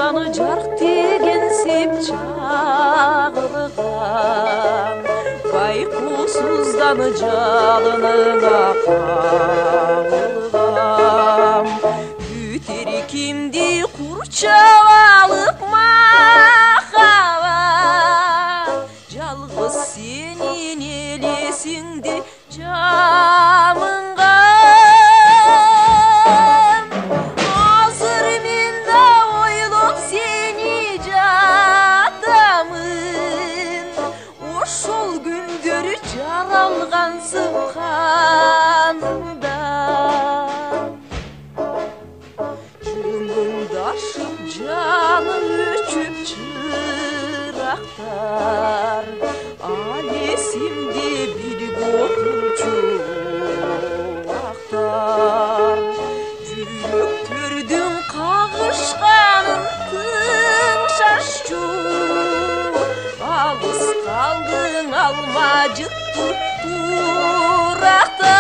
жаны жарқ деген сеп чағылған, байқусыздан жалыныңа қағылған. Бүтер кемде құрчап алып махаббат, жалғыз сенен елесіңде жамынған. Азыр мен да ойлап сені жатамын, ошол күндер жаралғансың қанымда. Жүңгімді ашып жаным өчіп чырақтар, ал есімде билік отырчу ақтар. Жүректердің қағышқанын тыңшашчу, алыс қалдың алма жытты турақтар.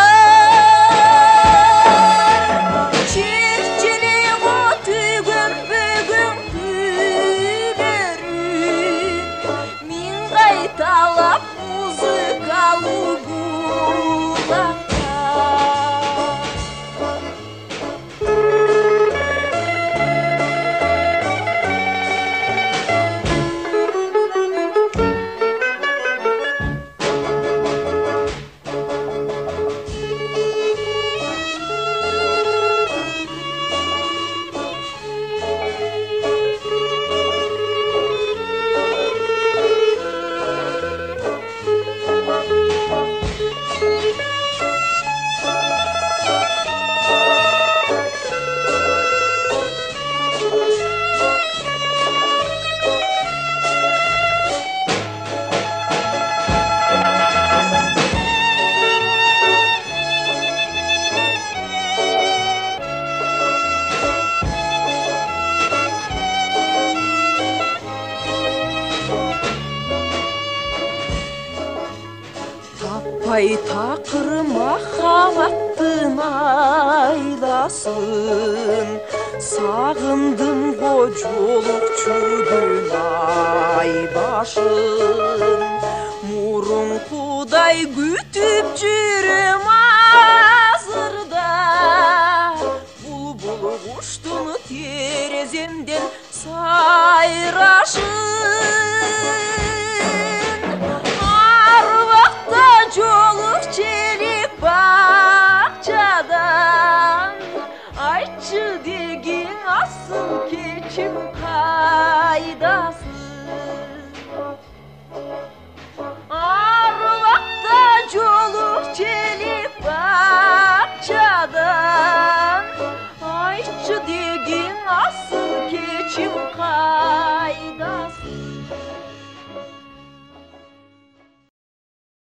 Талап музыкалы булаққа. Таппай тақыр махаббаттың айласын, сағындым го жолукчудун ай башын. Мурункудай күтүп жүрөм азырда, булбул куштун тереземден сайрашын. Жолук челик бакчадан, айтчы деген асыл кечим кайдасың?